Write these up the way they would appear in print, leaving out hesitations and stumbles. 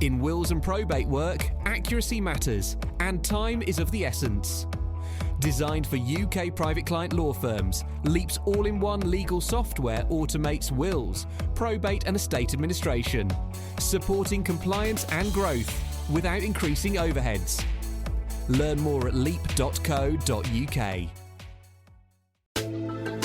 In wills and probate work, accuracy matters, and time is of the essence. Designed for UK private client law firms, Leap's all-in-one legal software automates wills, probate and estate administration, supporting compliance and growth without increasing overheads. Learn more at leap.co.uk.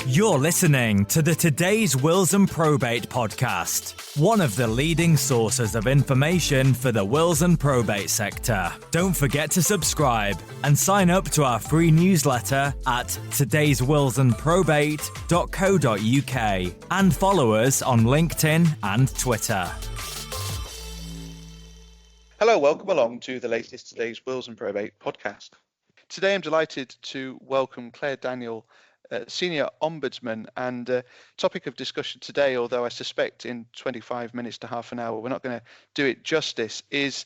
You're listening to the Today's Wills and Probate podcast, one of the leading sources of information for the wills and probate sector. Don't forget to subscribe and sign up to our free newsletter at todayswillsandprobate.co.uk and follow us on LinkedIn and Twitter. Hello, welcome along to the latest Today's Wills and Probate podcast. Today I'm delighted to welcome Clair Daniel, Senior Ombudsman, and topic of discussion today, although I suspect in 25 minutes to half an hour we're not going to do it justice, is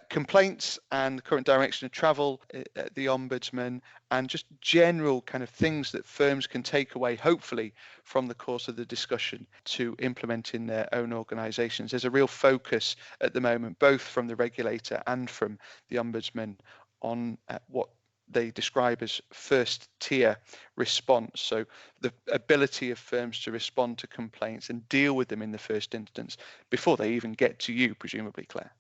complaints and current direction of travel at the Ombudsman, and just general kind of things that firms can take away, hopefully, from the course of the discussion to implement in their own organisations. There's a real focus at the moment, both from the regulator and from the Ombudsman, on what they describe as first tier response. So the ability of firms to respond to complaints and deal with them in the first instance before they even get to you, presumably, Claire.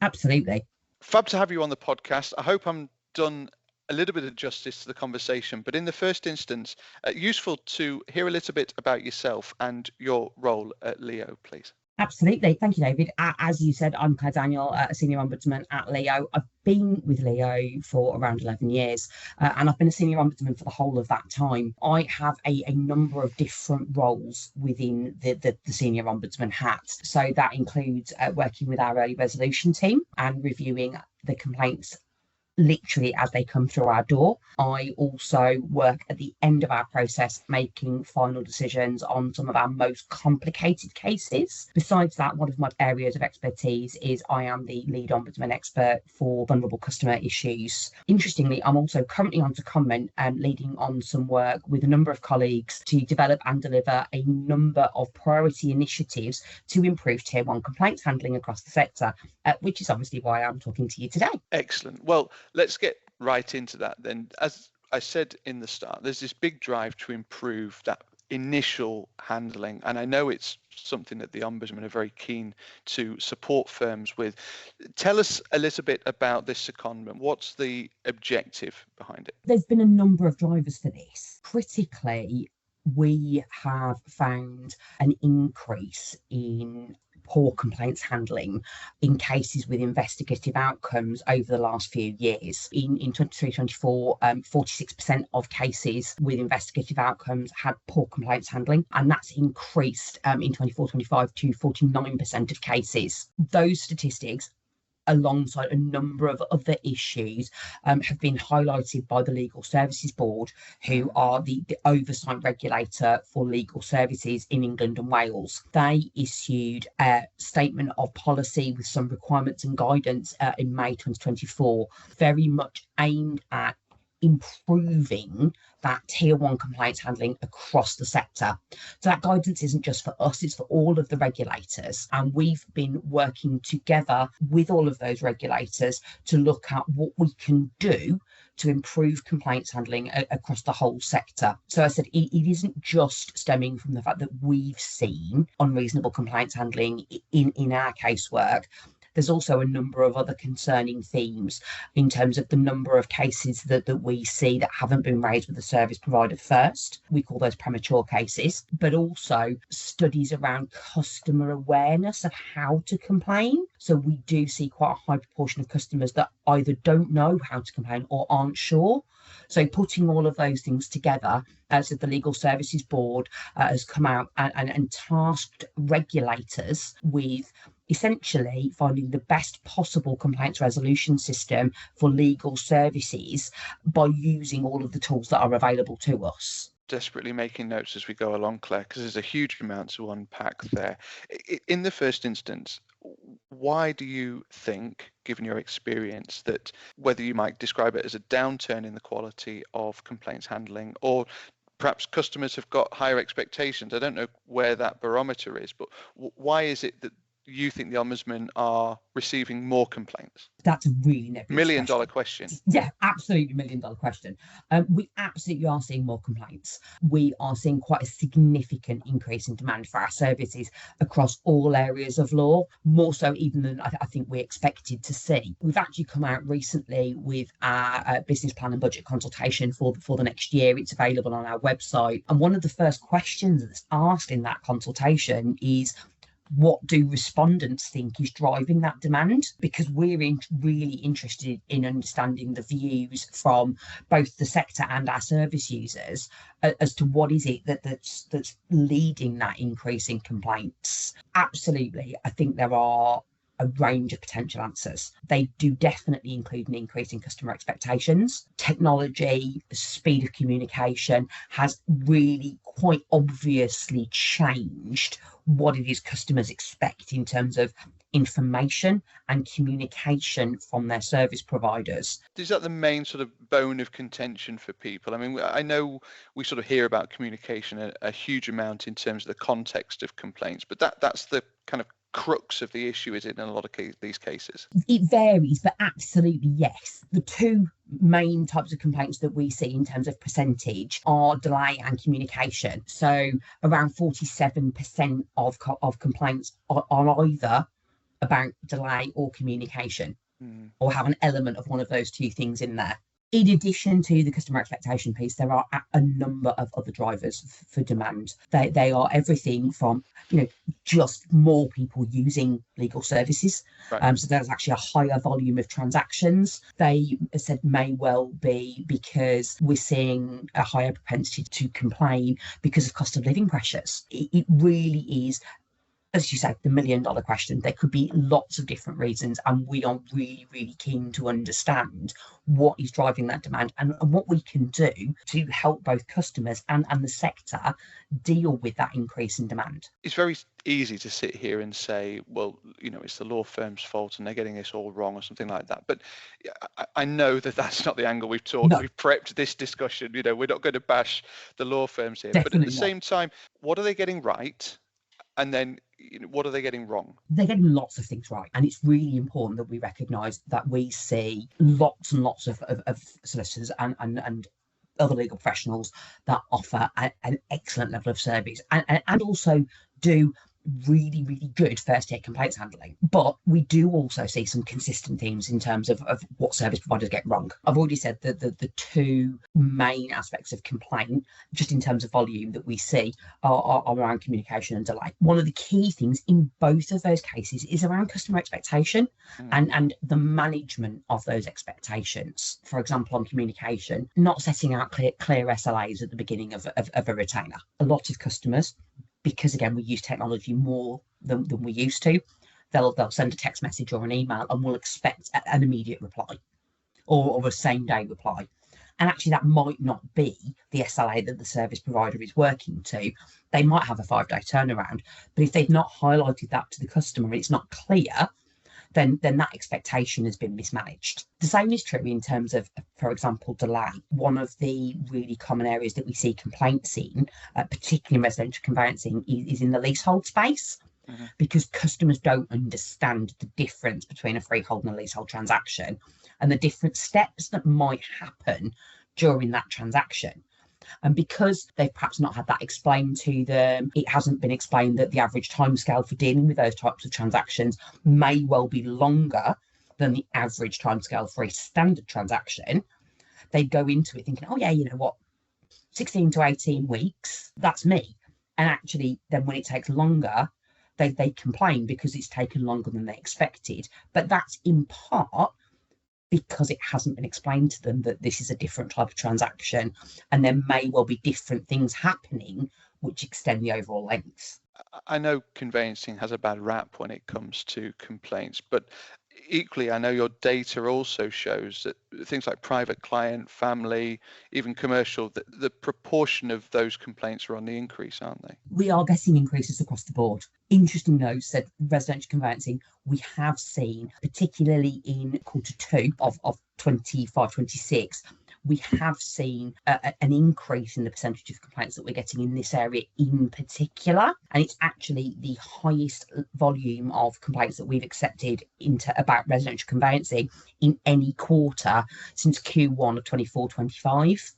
Absolutely. Fab to have you on the podcast. I hope I'm done a little bit of justice to the conversation, but in the first instance, useful to hear a little bit about yourself and your role at Leo, please. Absolutely. Thank you, David. As you said, I'm Clair Daniel, a Senior Ombudsman at Leo. I've been with Leo for around 11 years, and I've been a Senior Ombudsman for the whole of that time. I have a number of different roles within the Senior Ombudsman hat. So that includes working with our early resolution team and reviewing the complaints literally as they come through our door. I also work at the end of our process, making final decisions on some of our most complicated cases. Besides that, one of my areas of expertise is I am the lead ombudsman expert for vulnerable customer issues. Interestingly, I'm also currently on secondment and leading on some work with a number of colleagues to develop and deliver a number of priority initiatives to improve Tier 1 complaints handling across the sector, which is obviously why I'm talking to you today. Excellent. Well, let's get right into that then. As I said in the start, there's this big drive to improve that initial handling, and I know it's something that the Ombudsman are very keen to support firms with. Tell us a little bit about this secondment. What's the objective behind it? There's been a number of drivers for this. Critically, we have found an increase in poor complaints handling in cases with investigative outcomes over the last few years. In 23-24, 46% of cases with investigative outcomes had poor complaints handling, and that's increased in 24-25 to 49% of cases. Those statistics, alongside a number of other issues, have been highlighted by the Legal Services Board, who are the oversight regulator for legal services in England and Wales. They issued a statement of policy with some requirements and guidance in May 2024, very much aimed at improving that Tier 1 complaints handling across the sector. So that guidance isn't just for us, it's for all of the regulators. And we've been working together with all of those regulators to look at what we can do to improve complaints handling across the whole sector. So I said, it isn't just stemming from the fact that we've seen unreasonable complaints handling in our casework. There's also a number of other concerning themes in terms of the number of cases that we see that haven't been raised with the service provider first. We call those premature cases, but also studies around customer awareness of how to complain. So we do see quite a high proportion of customers that either don't know how to complain or aren't sure. So putting all of those things together, as the Legal Services Board has come out and tasked regulators with essentially finding the best possible complaints resolution system for legal services by using all of the tools that are available to us. Desperately making notes as we go along, Claire, because there's a huge amount to unpack there. In the first instance, why do you think, given your experience, that whether you might describe it as a downturn in the quality of complaints handling, or perhaps customers have got higher expectations? I don't know where that barometer is, but why is it that you think the Ombudsman are receiving more complaints? That's a really nebulous Million-dollar question. Yeah, absolutely million-dollar question. We absolutely are seeing more complaints. We are seeing quite a significant increase in demand for our services across all areas of law, more so even than I think we expected to see. We've actually come out recently with our business plan and budget consultation for the next year. It's available on our website. And one of the first questions that's asked in that consultation is, what do respondents think is driving that demand? Because we're really interested in understanding the views from both the sector and our service users as to what is it that's leading that increase in complaints. Absolutely, I think there are a range of potential answers. They do definitely include an increase in customer expectations. Technology, the speed of communication has really quite obviously changed what it is customers expect in terms of information and communication from their service providers. Is that the main sort of bone of contention for people? I mean, I know we sort of hear about communication a huge amount in terms of the context of complaints, but that's the kind of crux of the issue, is it, in a lot of these cases? It varies, but absolutely yes. The two main types of complaints that we see in terms of percentage are delay and communication. So around 47% of complaints are either about delay or communication, or have an element of one of those two things in there. In addition to the customer expectation piece, there are a number of other drivers for demand. They are everything from, just more people using legal services. Right. So there's actually a higher volume of transactions. They said may well be because we're seeing a higher propensity to complain because of cost of living pressures. It really is, as you say, the million-dollar question. There could be lots of different reasons, and we are really, really keen to understand what is driving that demand and what we can do to help both customers and the sector deal with that increase in demand. It's very easy to sit here and say, well, it's the law firm's fault and they're getting this all wrong or something like that. But I know that that's not the angle we've talked. No. We've prepped this discussion. We're not going to bash the law firms here. Definitely but at the same time, what are they getting right? And then what are they getting wrong? They're getting lots of things right. And it's really important that we recognise that we see lots and lots of solicitors and other legal professionals that offer an excellent level of service and also do really, really good first year complaints handling. But we do also see some consistent themes in terms of what service providers get wrong. I've already said that the two main aspects of complaint, just in terms of volume, that we see are around communication and delay. One of the key things in both of those cases is around customer expectation and the management of those expectations. For example, on communication, not setting out clear SLAs at the beginning of a retainer. A lot of customers, because again we use technology more than we used to, they'll send a text message or an email and will expect an immediate reply or a same day reply. And actually that might not be the SLA that the service provider is working to. They might have a 5-day turnaround, but if they've not highlighted that to the customer and it's not clear, then that expectation has been mismanaged. The same is true in terms of, for example, delay. One of the really common areas that we see complaints in, particularly in residential conveyancing, is in the leasehold space, because customers don't understand the difference between a freehold and a leasehold transaction and the different steps that might happen during that transaction. And because they've perhaps not had that explained to them, it hasn't been explained that the average timescale for dealing with those types of transactions may well be longer than the average timescale for a standard transaction. They go into it thinking, 16 to 18 weeks, that's me. And actually, then when it takes longer, they complain because it's taken longer than they expected. But that's in part because it hasn't been explained to them that this is a different type of transaction and there may well be different things happening which extend the overall length. I know conveyancing has a bad rap when it comes to complaints, but equally, I know your data also shows that things like private client, family, even commercial, the proportion of those complaints are on the increase, aren't they? We are getting increases across the board. Interesting note said residential conveyancing, we have seen, particularly in quarter two of 25-26, we have seen an increase in the percentage of complaints that we're getting in this area in particular. And it's actually the highest volume of complaints that we've accepted about residential conveyancing in any quarter since Q1 of 24-25.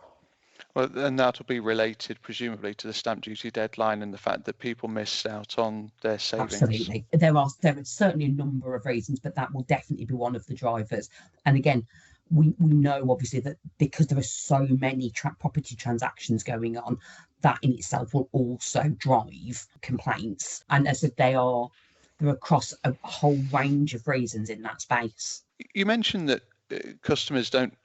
Well, and that'll be related, presumably, to the stamp duty deadline and the fact that people miss out on their savings. Absolutely. There are certainly a number of reasons, but that will definitely be one of the drivers. And again, we know obviously that because there are so many property transactions going on, that in itself will also drive complaints. And as I said, they're across a whole range of reasons in that space. You mentioned that customers don't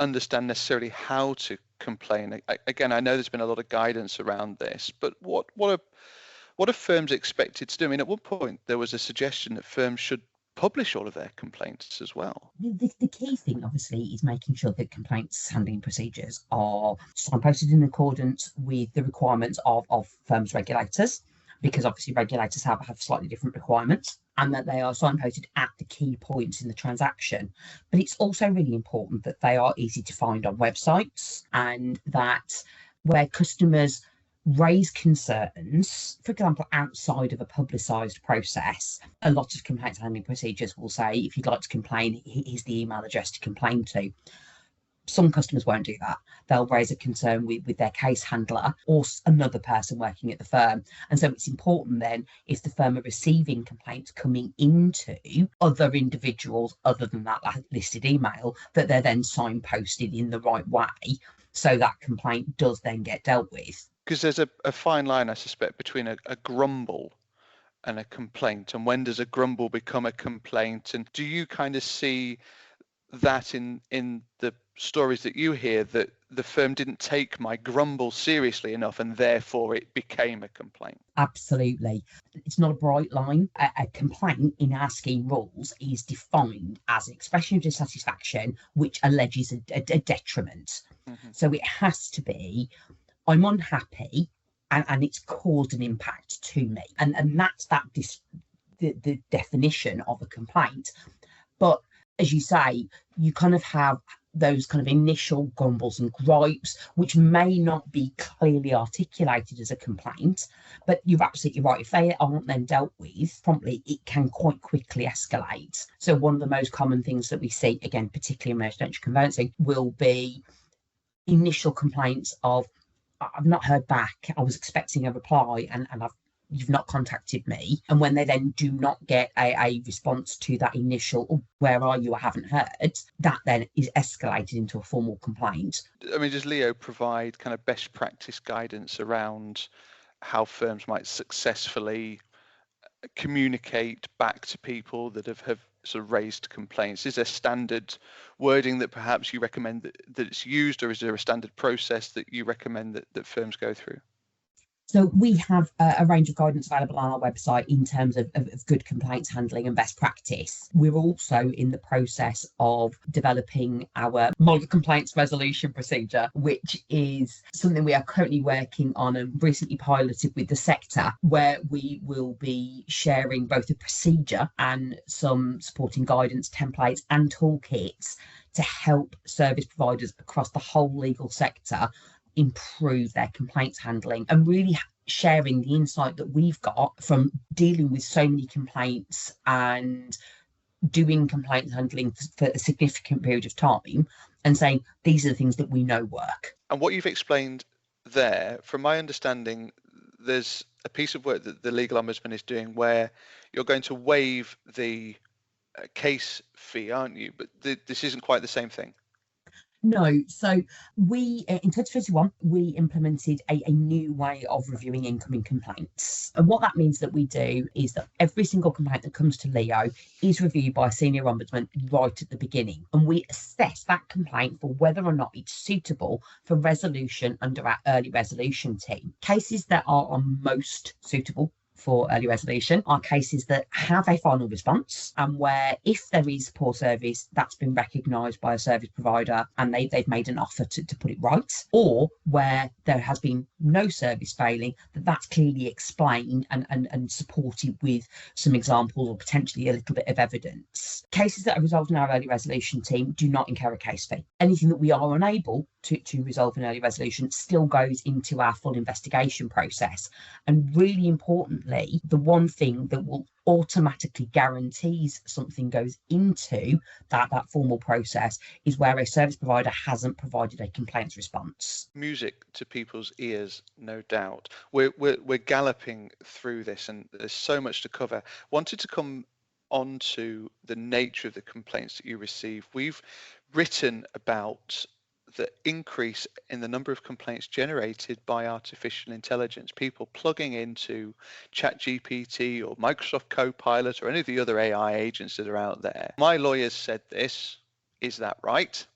understand necessarily how to complain. Again, I know there's been a lot of guidance around this, but what are firms expected to do? I mean, at one point there was a suggestion that firms should publish all of their complaints as well. The key thing, obviously, is making sure that complaints handling procedures are signposted in accordance with the requirements of firms' regulators, because obviously regulators have slightly different requirements, and that they are signposted at the key points in the transaction. But it's also really important that they are easy to find on websites, and that where customers raise concerns, for example, outside of a publicised process, a lot of complaints handling procedures will say, if you'd like to complain, here's the email address to complain to. Some customers won't do that. They'll raise a concern with their case handler or another person working at the firm. And so it's important then, if the firm are receiving complaints coming into other individuals other than that listed email, that they're then signposted in the right way so that complaint does then get dealt with. Because there's a fine line, I suspect, between a grumble and a complaint. And when does a grumble become a complaint? And do you kind of see that in the stories that you hear, that the firm didn't take my grumble seriously enough and therefore it became a complaint? Absolutely. It's not a bright line. A complaint in our scheme rules is defined as an expression of dissatisfaction which alleges a detriment. Mm-hmm. So it has to be, I'm unhappy and it's caused an impact to me. And that's the definition of a complaint. But as you say, you kind of have those kind of initial grumbles and gripes, which may not be clearly articulated as a complaint, but you're absolutely right. If they aren't then dealt with promptly, it can quite quickly escalate. So one of the most common things that we see, again, particularly in residential conveyancing, will be initial complaints of, I've not heard back, I was expecting a reply and you've not contacted me. And when they then do not get a response to that initial, oh, where are you, I haven't heard, that then is escalated into a formal complaint. I mean, does Leo provide kind of best practice guidance around how firms might successfully communicate back to people that have sort of raised complaints? Is there standard wording that perhaps you recommend that it's used, or is there a standard process that you recommend that firms go through? So we have a range of guidance available on our website in terms of good complaints handling and best practice. We're also in the process of developing our model complaints resolution procedure, which is something we are currently working on and recently piloted with the sector, where we will be sharing both a procedure and some supporting guidance templates and toolkits to help service providers across the whole legal sector improve their complaints handling, and really sharing the insight that we've got from dealing with so many complaints and doing complaints handling for a significant period of time, and saying these are the things that we know work. And what you've explained there, from my understanding, there's a piece of work that the Legal Ombudsman is doing where you're going to waive the case fee, aren't you? But this isn't quite the same thing. No. So we, in 2021, we implemented a new way of reviewing incoming complaints. And what that means that we do is that every single complaint that comes to Leo is reviewed by a Senior Ombudsman right at the beginning. And we assess that complaint for whether or not it's suitable for resolution under our early resolution team. Cases that are most suitable for early resolution are cases that have a final response, and where if there is poor service, that's been recognised by a service provider and they've made an offer to put it right, or where there has been no service failing, that's clearly explained and supported with some examples or potentially a little bit of evidence. Cases that are resolved in our early resolution team do not incur a case fee. Anything that we are unable to resolve in early resolution still goes into our full investigation process. And really importantly, the one thing that will automatically guarantees something goes into that formal process is where a service provider hasn't provided a complaints response. Music to people's ears, no doubt. We're galloping through this and there's so much to cover. Wanted to come on to the nature of the complaints that you receive. We've written about the increase in the number of complaints generated by artificial intelligence, people plugging into ChatGPT or Microsoft Copilot or any of the other AI agents that are out there. My lawyers said this, is that right?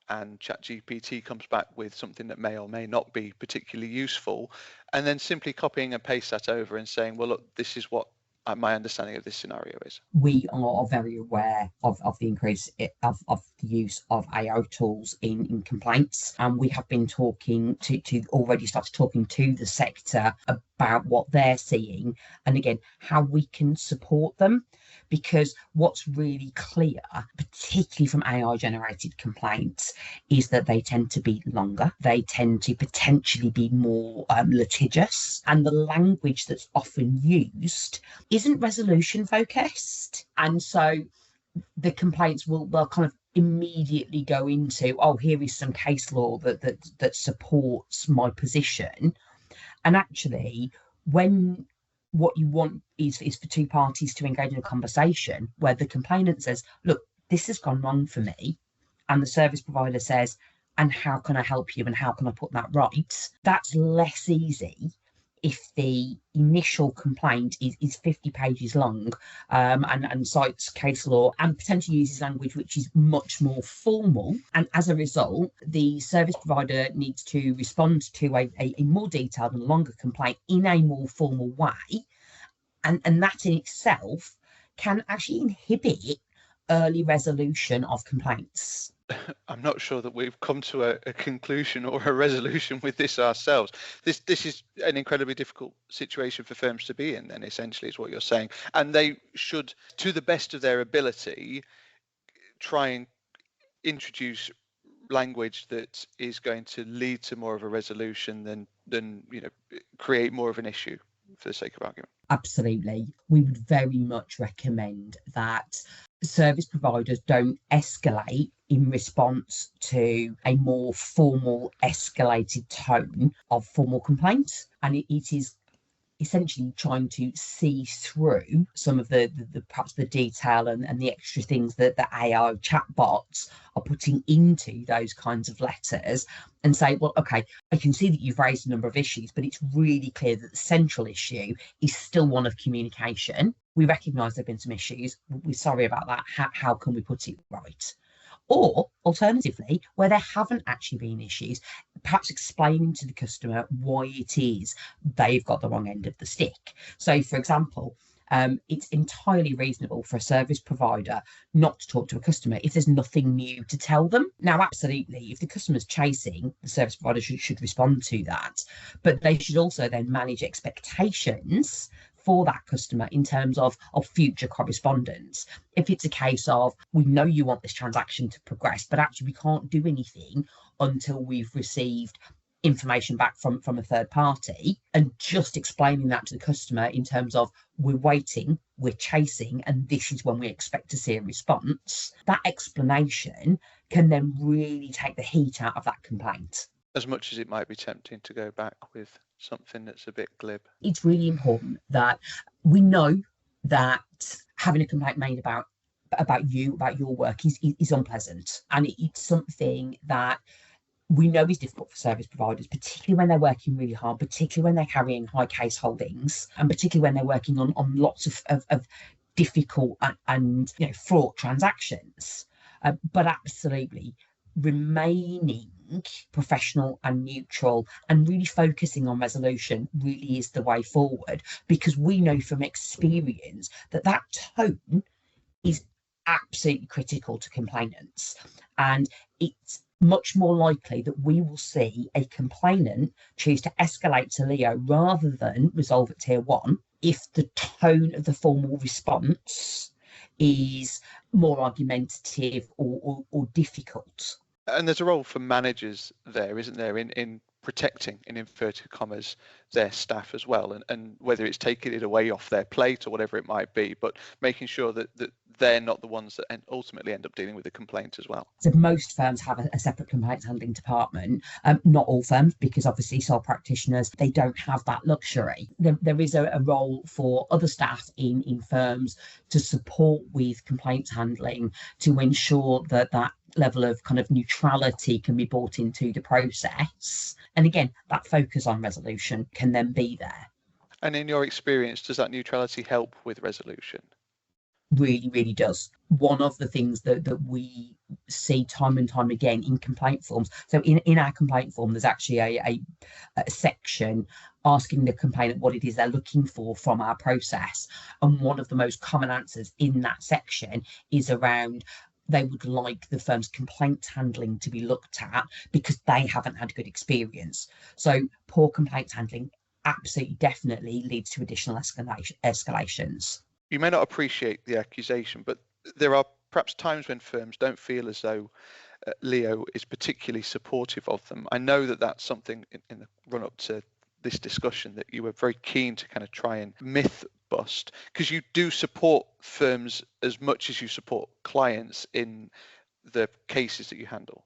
And ChatGPT comes back with something that may or may not be particularly useful, and then simply copying and paste that over and saying, well, look, this is what my understanding of this scenario is. We are very aware of the increase of the use of AI tools in complaints, and we have been talking to already started talking to the sector about what they're seeing and again how we can support them, because what's really clear, particularly from AI generated complaints, is that they tend to be longer, they tend to potentially be more litigious, and the language that's often used isn't resolution focused. And so the complaints will kind of immediately go into, oh, here is some case law that supports my position. And actually, when what you want is for two parties to engage in a conversation where the complainant says, look, this has gone wrong for me, and the service provider says, and how can I help you and how can I put that right? That's less easy if the initial complaint is 50 pages long and cites case law and potentially uses language which is much more formal. And as a result, the service provider needs to respond to a more detailed and longer complaint in a more formal way. And that in itself can actually inhibit early resolution of complaints. I'm not sure that we've come to a conclusion or a resolution with this ourselves. This is an incredibly difficult situation for firms to be in, then, essentially, is what you're saying. And they should, to the best of their ability, try and introduce language that is going to lead to more of a resolution than create more of an issue for the sake of argument. Absolutely. We would very much recommend that service providers don't escalate in response to a more formal, escalated tone of formal complaints. And it is essentially trying to see through some of the perhaps the detail and the extra things that the AI chatbots are putting into those kinds of letters and say, well, okay, I can see that you've raised a number of issues, but it's really clear that the central issue is still one of communication. We recognise there have been some issues. We're sorry about that. How can we put it right? Or alternatively, where there haven't actually been issues, perhaps explaining to the customer why it is they've got the wrong end of the stick. So, for example, it's entirely reasonable for a service provider not to talk to a customer if there's nothing new to tell them. Now, absolutely, if the customer's chasing, the service provider should respond to that. But they should also then manage expectations for that customer in terms of future correspondence. If it's a case of, we know you want this transaction to progress, but actually we can't do anything until we've received information back from a third party, and just explaining that to the customer in terms of, we're waiting, we're chasing, and this is when we expect to see a response, that explanation can then really take the heat out of that complaint. As much as it might be tempting to go back with something that's a bit glib. It's really important that we know that having a complaint made about you, about your work is unpleasant. And it's something that we know is difficult for service providers, particularly when they're working really hard, particularly when they're carrying high case holdings, and particularly when they're working on lots of difficult and fraught transactions. But absolutely, remaining professional and neutral and really focusing on resolution really is the way forward, because we know from experience that that tone is absolutely critical to complainants, and it's much more likely that we will see a complainant choose to escalate to Leo rather than resolve at tier 1 if the tone of the formal response is more argumentative or difficult. And there's a role for managers there, isn't there, in protecting, in inverted commas, their staff as well, and whether it's taking it away off their plate or whatever it might be, but making sure that they're not the ones that ultimately end up dealing with the complaint as well. So most firms have a separate complaints handling department. Not all firms, because obviously sole practitioners, they don't have that luxury. There is a role for other staff in firms to support with complaints handling, to ensure that level of kind of neutrality can be brought into the process. And again, that focus on resolution can then be there. And in your experience, does that neutrality help with resolution? Really, really does. One of the things that we see time and time again in complaint forms. So in our complaint form, there's actually a section asking the complainant what it is they're looking for from our process. And one of the most common answers in that section is around they would like the firm's complaint handling to be looked at because they haven't had good experience. So poor complaint handling absolutely definitely leads to additional escalations. You may not appreciate the accusation, but there are perhaps times when firms don't feel as though Leo is particularly supportive of them. I know that that's something in the run up to this discussion that you were very keen to kind of try and myth bust, because you do support firms as much as you support clients in the cases that you handle.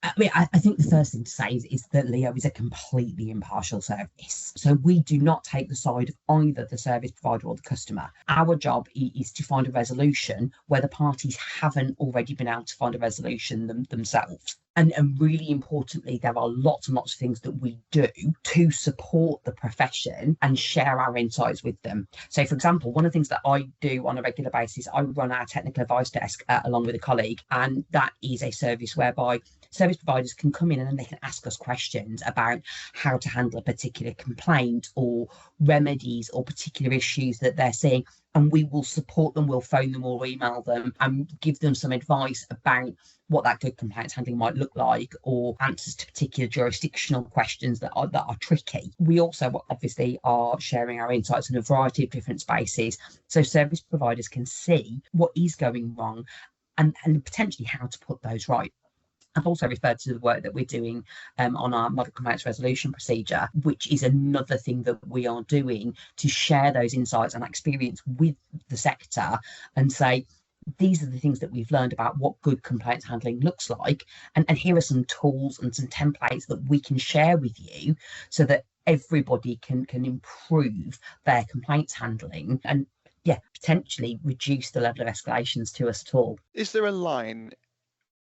I mean, I think the first thing to say is that Leo is a completely impartial service. So we do not take the side of either the service provider or the customer. Our job is to find a resolution where the parties haven't already been able to find a resolution themselves. And really importantly, there are lots and lots of things that we do to support the profession and share our insights with them. So, for example, one of the things that I do on a regular basis, I run our technical advice desk along with a colleague, and that is a service whereby service providers can come in and they can ask us questions about how to handle a particular complaint or remedies or particular issues that they're seeing. And we will support them, we'll phone them or email them and give them some advice about what that good complaints handling might look like, or answers to particular jurisdictional questions that are tricky. We also obviously are sharing our insights in a variety of different spaces, so service providers can see what is going wrong and potentially how to put those right. I've also referred to the work that we're doing on our model complaints resolution procedure, which is another thing that we are doing to share those insights and experience with the sector and say, these are the things that we've learned about what good complaints handling looks like. And here are some tools and some templates that we can share with you so that everybody can improve their complaints handling and, potentially reduce the level of escalations to us at all. Is there a line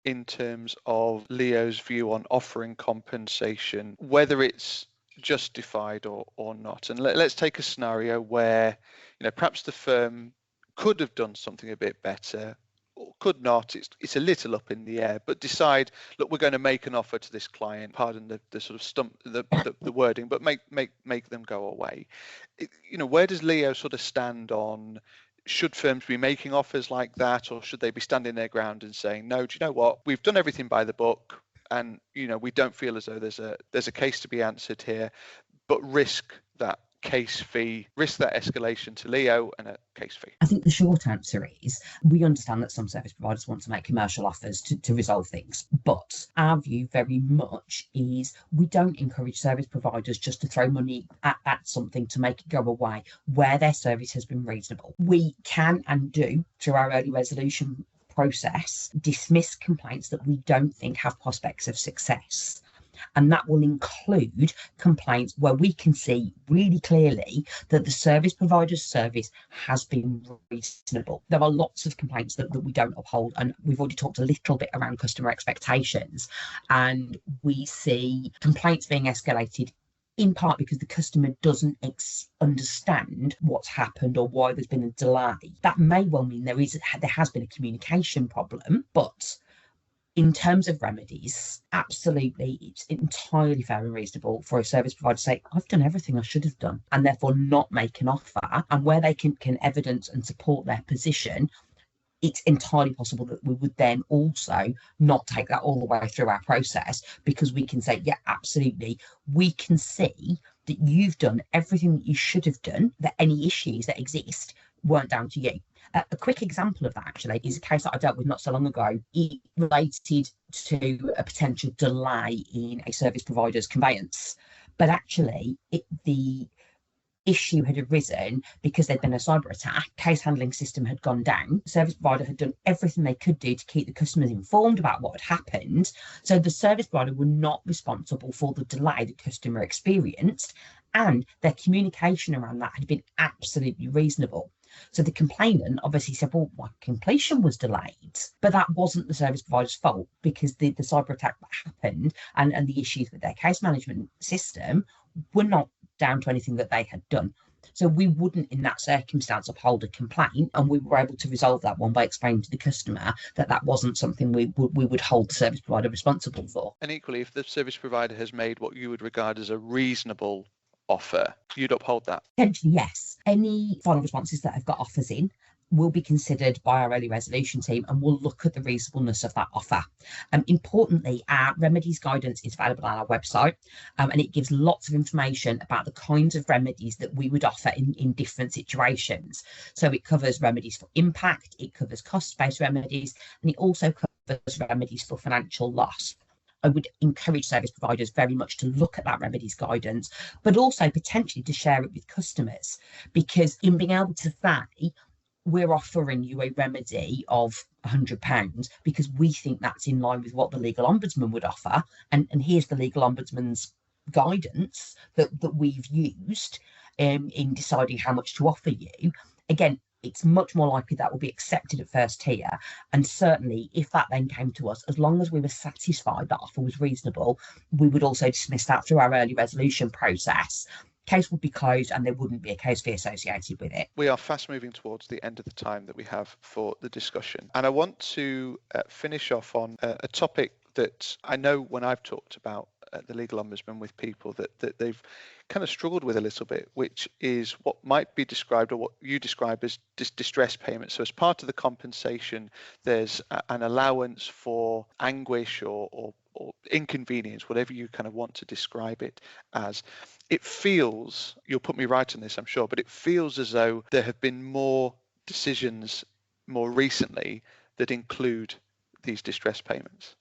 in terms of Leo's view on offering compensation, whether it's justified or not? And let's take a scenario where, perhaps the firm could have done something a bit better or could not. It's a little up in the air, but decide, look, we're going to make an offer to this client, pardon the sort of the wording, but make them go away. Where does Leo sort of stand on, should firms be making offers like that, or should they be standing their ground and saying, no, do you know what, we've done everything by the book, and we don't feel as though there's a case to be answered here, but risk that case fee, risk that escalation to Leo and a case fee? I think the short answer is we understand that some service providers want to make commercial offers to resolve things, but our view very much is we don't encourage service providers just to throw money at something to make it go away where their service has been reasonable. We can and do, through our early resolution process, dismiss complaints that we don't think have prospects of success. And that will include complaints where we can see really clearly that the service provider's service has been reasonable. There are lots of complaints that we don't uphold, and we've already talked a little bit around customer expectations. And we see complaints being escalated in part because the customer doesn't understand what's happened or why there's been a delay. That may well mean there has been a communication problem, but In terms of remedies, absolutely, it's entirely fair and reasonable for a service provider to say, I've done everything I should have done, and therefore not make an offer. And where they can evidence and support their position, it's entirely possible that we would then also not take that all the way through our process, because we can say, yeah, absolutely, we can see that you've done everything that you should have done, that any issues that exist weren't down to you. A quick example of that actually is a case that I dealt with not so long ago. It related to a potential delay in a service provider's conveyance, but actually the issue had arisen because there'd been a cyber attack. Case handling system had gone down. The service provider had done everything they could do to keep the customers informed about what had happened. So the service provider were not responsible for the delay the customer experienced, and their communication around that had been absolutely reasonable. So the complainant obviously said, well, my completion was delayed, but that wasn't the service provider's fault, because the cyber attack that happened and the issues with their case management system were not down to anything that they had done. So we wouldn't in that circumstance uphold a complaint, and we were able to resolve that one by explaining to the customer that that wasn't something we would hold the service provider responsible for. And equally, if the service provider has made what you would regard as a reasonable offer, you'd uphold that? Potentially, yes. Any final responses that have got offers in will be considered by our early resolution team, and we'll look at the reasonableness of that offer. Importantly, our remedies guidance is available on our website, and it gives lots of information about the kinds of remedies that we would offer in different situations. So it covers remedies for impact, it covers cost-based remedies, and it also covers remedies for financial loss. I would encourage service providers very much to look at that remedies guidance, but also potentially to share it with customers, because in being able to say, we're offering you a remedy of £100 because we think that's in line with what the Legal Ombudsman would offer, and here's the Legal Ombudsman's guidance that we've used in deciding how much to offer you. Again, it's much more likely that will be accepted at first tier. And certainly if that then came to us, as long as we were satisfied that offer was reasonable, we would also dismiss that through our early resolution process. Case would be closed and there wouldn't be a case fee associated with it. We are fast moving towards the end of the time that we have for the discussion. And I want to finish off on a topic that I know when I've talked about the Legal Ombudsman with people that they've kind of struggled with a little bit, which is what might be described, or what you describe as distress payments. So as part of the compensation, there's an allowance for anguish or inconvenience, whatever you kind of want to describe it as. It feels, you'll put me right on this, I'm sure, but it feels as though there have been more decisions more recently that include these distress payments.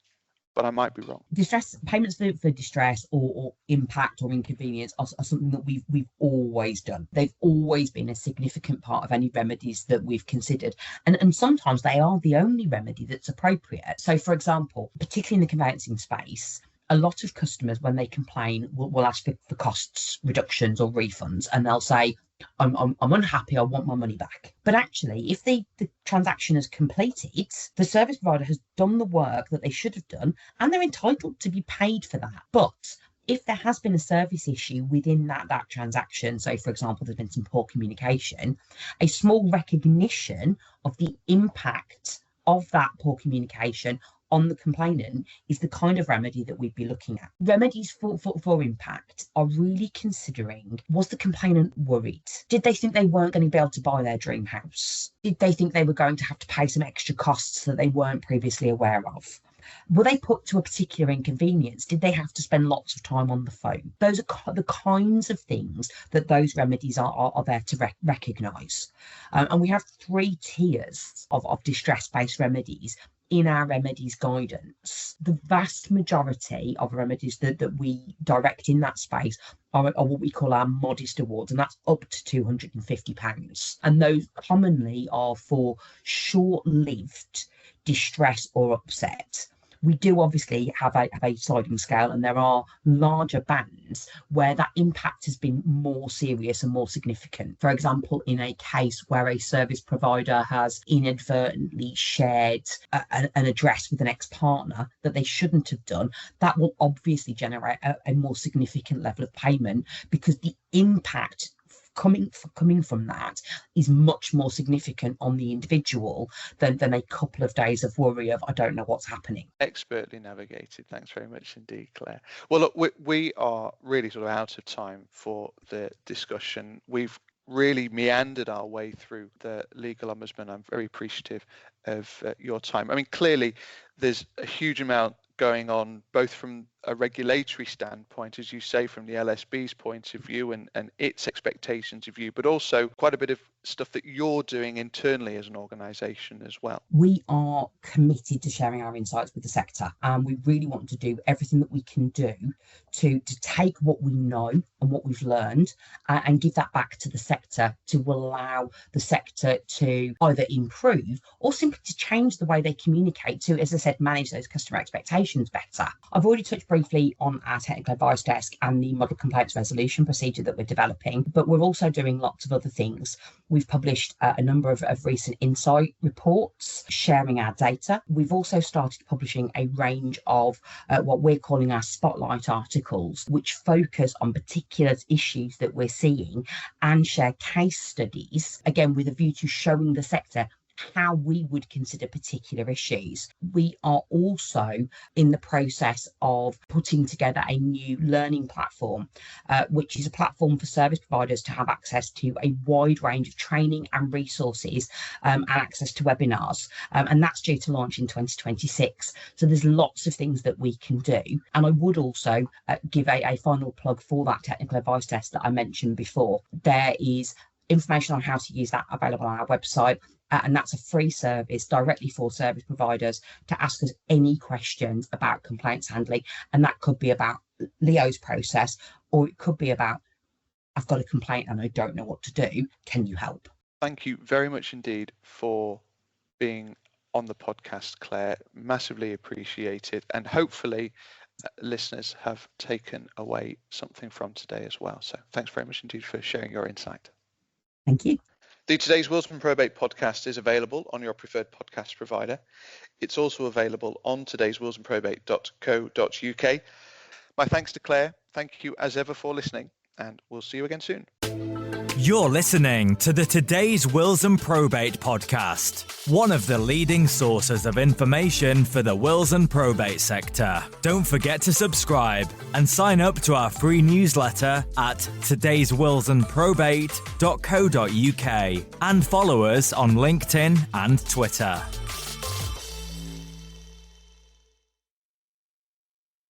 But I might be wrong. Distress payments for distress or impact or inconvenience are something that we've always done. They've always been a significant part of any remedies that we've considered, and sometimes they are the only remedy that's appropriate. So, for example, particularly in the conveyancing space, a lot of customers, when they complain, will ask for costs reductions or refunds, and they'll say, I'm unhappy, I want my money back. But actually, if the transaction is completed, the service provider has done the work that they should have done, and they're entitled to be paid for that. But if there has been a service issue within that transaction, so for example, there's been some poor communication, a small recognition of the impact of that poor communication on the complainant is the kind of remedy that we'd be looking at. Remedies for impact are really considering, was the complainant worried? Did they think they weren't going to be able to buy their dream house? Did they think they were going to have to pay some extra costs that they weren't previously aware of? Were they put to a particular inconvenience? Did they have to spend lots of time on the phone? Those are the kinds of things that those remedies are there to recognise. And we have 3 tiers of distress-based remedies in our remedies guidance. The vast majority of remedies that we direct in that space are what we call our modest awards, and that's up to £250. And those commonly are for short-lived distress or upset. We do obviously have a sliding scale, and there are larger bands where that impact has been more serious and more significant. For example, in a case where a service provider has inadvertently shared an address with an ex-partner that they shouldn't have done, that will obviously generate a more significant level of payment, because the impact coming from that is much more significant on the individual than a couple of days of worry of, I don't know what's happening. Expertly navigated. Thanks very much indeed, Claire. Well, look, we are really sort of out of time for the discussion. We've really meandered our way through the Legal Ombudsman. I'm very appreciative of your time. I mean, clearly, there's a huge amount going on, both from a regulatory standpoint, as you say, from the LSB's point of view and its expectations of you, but also quite a bit of stuff that you're doing internally as an organisation as well. We are committed to sharing our insights with the sector, and we really want to do everything that we can do to take what we know and what we've learned and give that back to the sector to allow the sector to either improve or simply to change the way they communicate to, as I said, manage those customer expectations better. I've already touched briefly on our technical advice desk and the model complaints resolution procedure that we're developing, but we're also doing lots of other things. We've published a number of recent insight reports sharing our data. We've also started publishing a range of what we're calling our spotlight articles, which focus on particular issues that we're seeing and share case studies, again, with a view to showing the sector how we would consider particular issues. We are also in the process of putting together a new learning platform, which is a platform for service providers to have access to a wide range of training and resources and access to webinars. And that's due to launch in 2026. So there's lots of things that we can do. And I would also give a final plug for that technical advice desk that I mentioned before. There is information on how to use that available on our website. And that's a free service directly for service providers to ask us any questions about complaints handling. And that could be about Leo's process, or it could be about, I've got a complaint and I don't know what to do. Can you help? Thank you very much indeed for being on the podcast, Claire. Massively appreciated. And hopefully listeners have taken away something from today as well. So thanks very much indeed for sharing your insight. Thank you. The Today's Wills and Probate podcast is available on your preferred podcast provider. It's also available on today'swillsandprobate.co.uk. My thanks to Claire. Thank you as ever for listening, and we'll see you again soon. You're listening to the Today's Wills and Probate podcast, one of the leading sources of information for the wills and probate sector. Don't forget to subscribe and sign up to our free newsletter at today'swillsandprobate.co.uk and follow us on LinkedIn and Twitter.